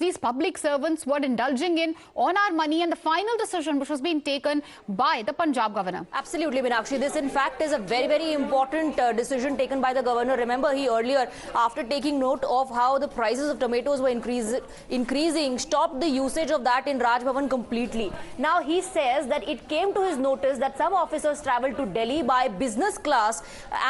these public servants were indulging in on our money, and the final decision which was being taken by the Punjab governor. Absolutely, Meenakshi. This, in fact, is a very, very important decision taken by the governor. Remember, he earlier, after taking note of how the prices of tomatoes were increasing, stopped the usage of that in Raj Bhavan completely. Now, he says that it came to his notice that some officers travelled to Delhi by business class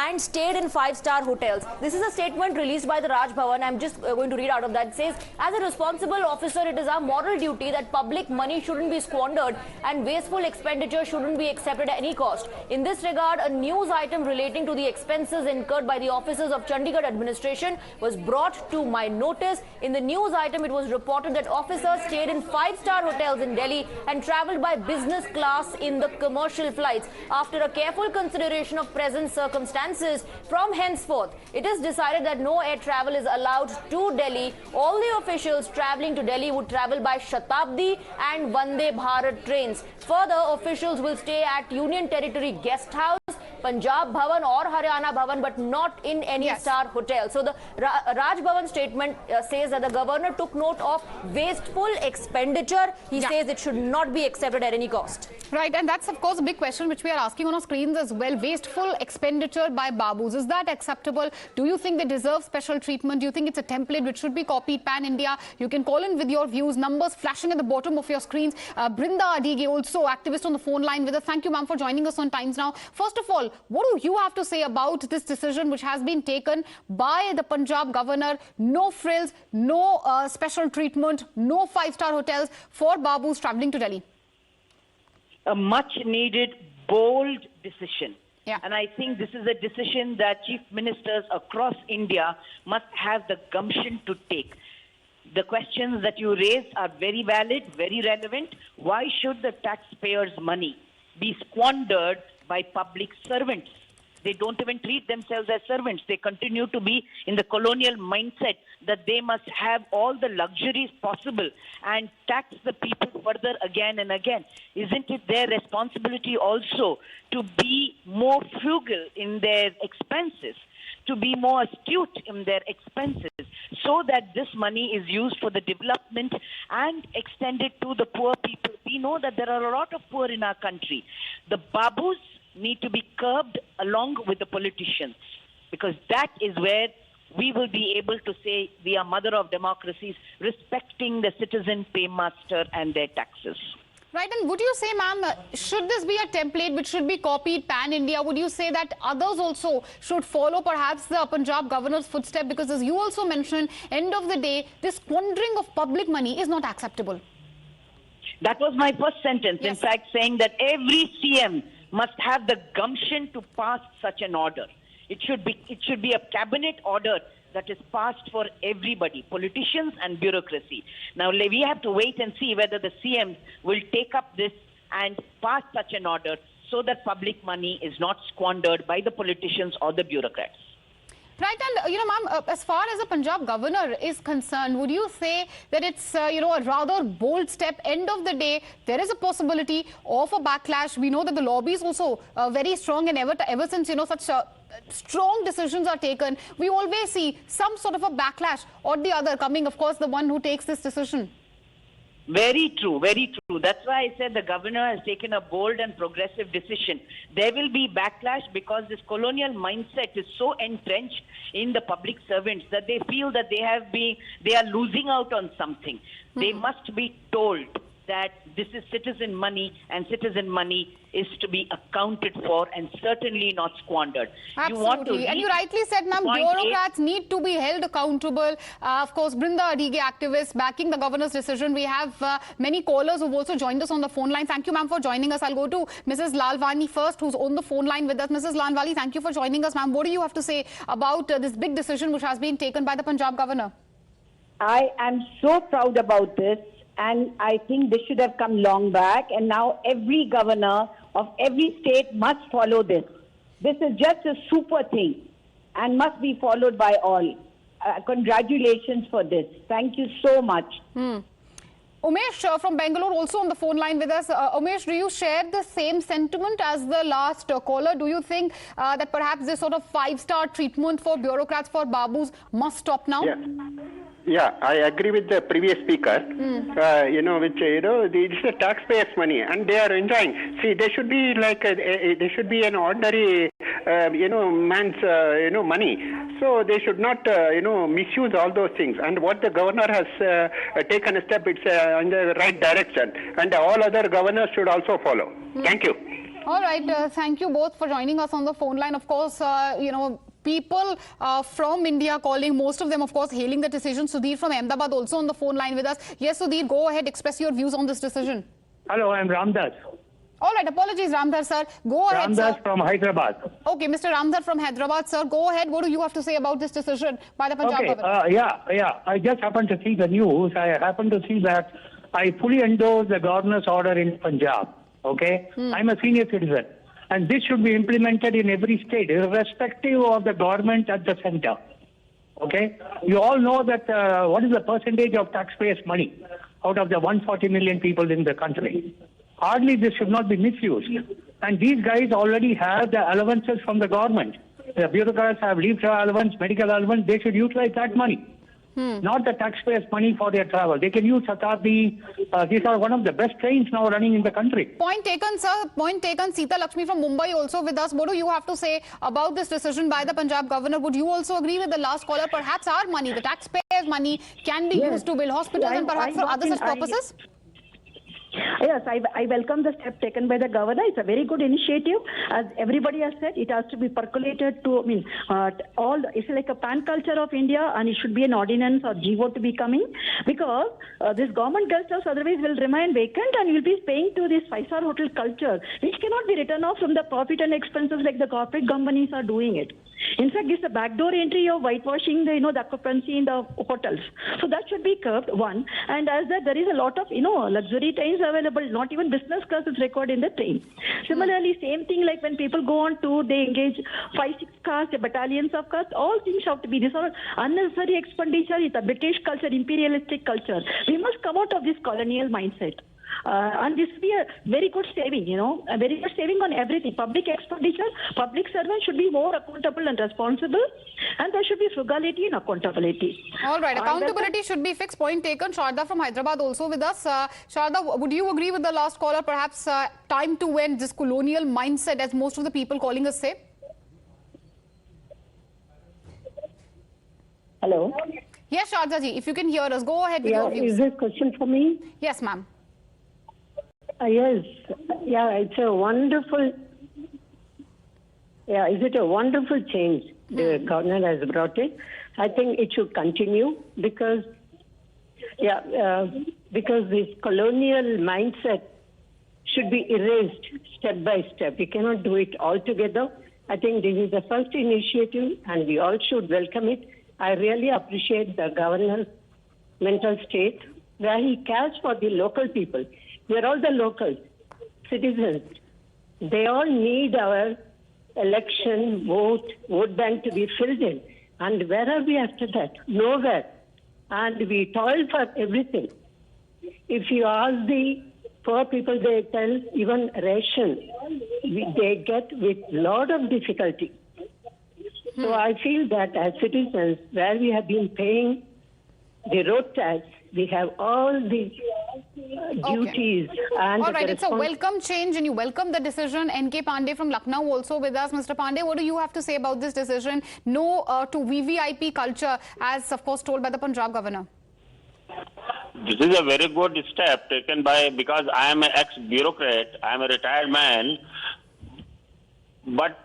and stayed in five-star hotels. This is a statement released by the Raj Bhavan. I'm just going to read out of that. It says, as a responsible officer, it is our moral duty that public money shouldn't be squandered and wasteful expenditure shouldn't be accepted at any cost. In this regard, a news item relating to the expenses incurred by the officers of Chandigarh administration was brought to my notice. In the news item, it was reported that officers stayed in five-star hotels in Delhi and travelled by business class in the commercial flights. After a careful consideration of present circumstances, from henceforth, it is decided that no air travel is allowed to Delhi. All the officials travelling to Delhi would travel by Shatabdi and Vande Bharat trains. Further, officials will stay at Union Territory Guest House, Punjab Bhavan or Haryana Bhavan, but not in any star hotel. So the Raj Bhavan statement says that the governor took note of wasteful expenditure. He says it should not be accepted at any cost. Right, and that's of course a big question which we are asking on our screens as well. Wasteful expenditure by babus, is that acceptable? Do you think they deserve special treatment? Do you think it's a template which should be copied pan-India? You can call in with your views, numbers flashing at the bottom of your screens. Brinda Adige, also activist on the phone line with us. Thank you, ma'am, for joining us on Times Now. First of all, what do you have to say about this decision which has been taken by the Punjab governor? No frills, no special treatment, no five-star hotels for babus travelling to Delhi. A much-needed, bold decision. Yeah. And I think this is a decision that chief ministers across India must have the gumption to take. The questions that you raised are very valid, very relevant. Why should the taxpayers' money be squandered by public servants? They don't even treat themselves as servants. They continue to be in the colonial mindset that they must have all the luxuries possible and tax the people further again and again. Isn't it their responsibility also to be more frugal in their expenses, to be more astute in their expenses, so that this money is used for the development and extended to the poor people? We know that there are a lot of poor in our country. The babus need to be curbed along with the politicians, because that is where we will be able to say we are mother of democracies, respecting the citizen paymaster and their taxes. Right, and would you say, ma'am, should this be a template which should be copied pan-India? Would you say that others also should follow perhaps the Punjab governor's footstep? Because as you also mentioned, end of the day, this squandering of public money is not acceptable. That was my first sentence, in fact, saying that every CM must have the gumption to pass such an order. It should be a cabinet order that is passed for everybody, politicians and bureaucracy. Now, we have to wait and see whether the CMs will take up this and pass such an order so that public money is not squandered by the politicians or the bureaucrats. Right, and ma'am, as far as the Punjab governor is concerned, would you say that it's a rather bold step? End of the day, there is a possibility of a backlash. We know that the lobby is also very strong, and ever since such strong decisions are taken, we always see some sort of a backlash or the other coming. Of course, the one who takes this decision. Very true, very true. That's why I said the governor has taken a bold and progressive decision. There will be backlash because this colonial mindset is so entrenched in the public servants that they feel that they are losing out on something. They must be told that this is citizen money, and citizen money is to be accounted for and certainly not squandered. Absolutely. And you rightly said, ma'am, bureaucrats need to be held accountable. Of course, Brinda Adige, activist, backing the governor's decision. We have many callers who've also joined us on the phone line. Thank you, ma'am, for joining us. I'll go to Mrs. Lalwani first, who's on the phone line with us. Mrs. Lalwani, thank you for joining us, ma'am. What do you have to say about this big decision which has been taken by the Punjab governor? I am so proud about this. And I think this should have come long back. And now every governor of every state must follow this. This is just a super thing and must be followed by all. Congratulations for this. Thank you so much. Umesh from Bangalore also on the phone line with us. Umesh, do you share the same sentiment as the last caller? Do you think that perhaps this sort of five-star treatment for bureaucrats, for babus, must stop now? Yeah. Yeah, I agree with the previous speaker. It's the taxpayers' money, and they are enjoying. See, they should be like they should be an ordinary, man's, money. So they should not, misuse all those things. And what the governor has taken a step, it's in the right direction, and all other governors should also follow. Thank you. All right, thank you both for joining us on the phone line. Of course, people from India calling, most of them, of course, hailing the decision. Sudhir from Ahmedabad also on the phone line with us. Yes, Sudhir, go ahead, express your views on this decision. Hello, I'm Ramdas. All right, apologies, Ramdhar, sir. Go ahead, sir. Ramdas from Hyderabad. Okay, Mr. Ramdhar from Hyderabad, sir. Go ahead. What do you have to say about this decision by the Punjab government? Yeah. I just happened to see the news. I happened to see that I fully endorse the governor's order in Punjab. Okay? I'm a senior citizen. And this should be implemented in every state, irrespective of the government at the center. Okay? You all know that what is the percentage of taxpayers' money out of the 140 million people in the country. Hardly this should not be misused. And these guys already have the allowances from the government. The bureaucrats have leave allowance, medical allowance. They should utilize that money. Not the taxpayers' money for their travel. They can use Shatabdi. These are one of the best trains now running in the country. Point taken, sir. Point taken. Sita Lakshmi from Mumbai also with us. What do you have to say about this decision by the Punjab governor? Would you also agree with the last caller? Perhaps our money, the taxpayers' money, can be used to build hospitals and perhaps for other such purposes? Yes, I welcome the step taken by the governor. It's a very good initiative. As everybody has said, it has to be percolated to, it's like a pan culture of India, and it should be an ordinance or GO to be coming, because this government guest house otherwise will remain vacant, and you'll be paying to this 5-star hotel culture, which cannot be written off from the profit and expenses like the corporate companies are doing it. In fact, it's a backdoor entry of whitewashing the occupancy in the hotels. So that should be curbed, one. And as that, there is a lot of, luxury trains available. Not even business class is required in the train. Similarly, same thing like when people go on tour, they engage 5-6 cars, battalions of cars. All things have to be. These are unnecessary expenditure. It's a British culture, imperialistic culture. We must come out of this colonial mindset. And this will be a very good saving, a very good saving on everything. Public expenditure, public servants should be more accountable and responsible, and there should be frugality and accountability. All right, accountability should be fixed. Point taken. Sharda from Hyderabad also with us. Sharda, would you agree with the last caller? Perhaps time to end this colonial mindset, as most of the people calling us say? Hello? Yes, Sharda ji, if you can hear us, go ahead with your views. Is this question for me? Yes, ma'am. Yes. Yeah, it's a wonderful... Yeah, is it a wonderful change the governor has brought it? I think it should continue because this colonial mindset should be erased step by step. We cannot do it all together. I think this is the first initiative and we all should welcome it. I really appreciate the governor's mental state where he cares for the local people. We are all the local citizens. They all need our election, vote bank to be filled in. And where are we after that? Nowhere. And we toil for everything. If you ask the poor people, they tell even ration, they get with lot of difficulty. So I feel that as citizens, where we have been paying the road tax, we have all the duties. And all right, it's a welcome change and you welcome the decision. N.K. Pandey from Lucknow also with us. Mr. Pandey, what do you have to say about this decision? No to VVIP culture, as of course told by the Punjab governor. This is a very good step taken by, because I am an ex-bureaucrat, I am a retired man, but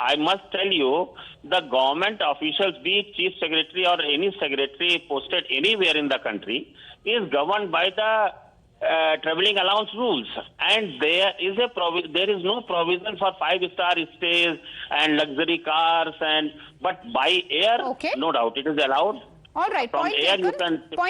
I must tell you, the government officials, be it chief secretary or any secretary posted anywhere in the country, is governed by the travelling allowance rules, and there is no provision for 5-star stays and luxury cars, but by air, no doubt it is allowed. All right, point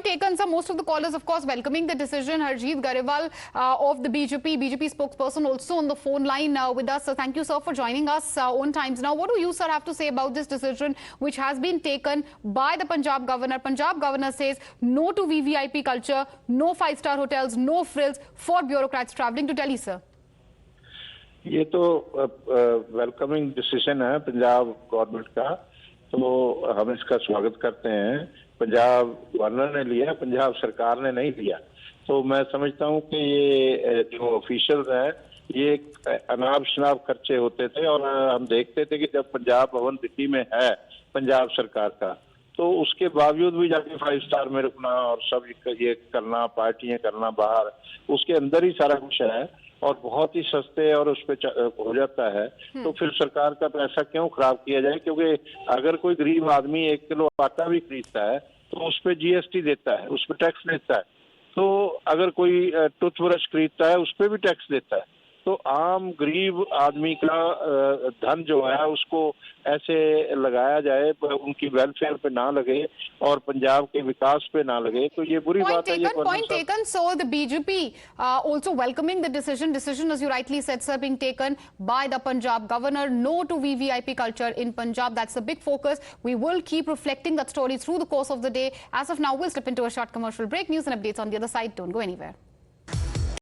taken, sir. Most of the callers, of course, welcoming the decision. Harjeet Garewal of the BJP spokesperson also on the phone line with us. So thank you, sir, for joining us on Times Now. What do you, sir, have to say about this decision which has been taken by the Punjab governor? Punjab governor says no to VVIP culture, no 5-star hotels, no frills for bureaucrats travelling to Delhi, sir. ये तो welcoming decision है Punjab government का, तो हम इसका स्वागत करते हैं। पंजाब गवर्नर ने लिया, पंजाब सरकार ने नहीं लिया। तो मैं समझता हूँ कि ये जो ऑफिशियल्स हैं ये अनाप शनाप खर्चे होते थे, और हम देखते थे कि जब पंजाब भवन दिल्ली में है पंजाब सरकार का, तो उसके बावजूद भी जाके 5 स्टार में रुकना और सब ये करना, पार्टियां करना बाहर, उसके अंदर ही सारा कुछ है और बहुत ही सस्ते और उस पर हो जाता है। तो फिर सरकार का पैसा क्यों खराब किया जाए? क्योंकि अगर कोई गरीब आदमी 1 किलो आटा भी खरीदता है तो उस पर GST देता है, उस पर टैक्स देता है। तो अगर कोई टूथब्रश खरीदता है उस पर भी टैक्स देता है। तो आम गरीब आदमी का धन जो है उसको ऐसे लगाया जाए, उनकी वेलफेयर पे ना लगे और पंजाब के विकास पे ना लगे, तो ये बुरी बात है। Point taken. So the BJP also welcoming the decision, as you rightly said, sir, being taken by the Punjab governor. No to VVIP culture in Punjab. That's the big focus. We will keep reflecting that story through the course of the day. As of now, we'll slip into a short commercial break. News and updates on the other side. Don't go anywhere.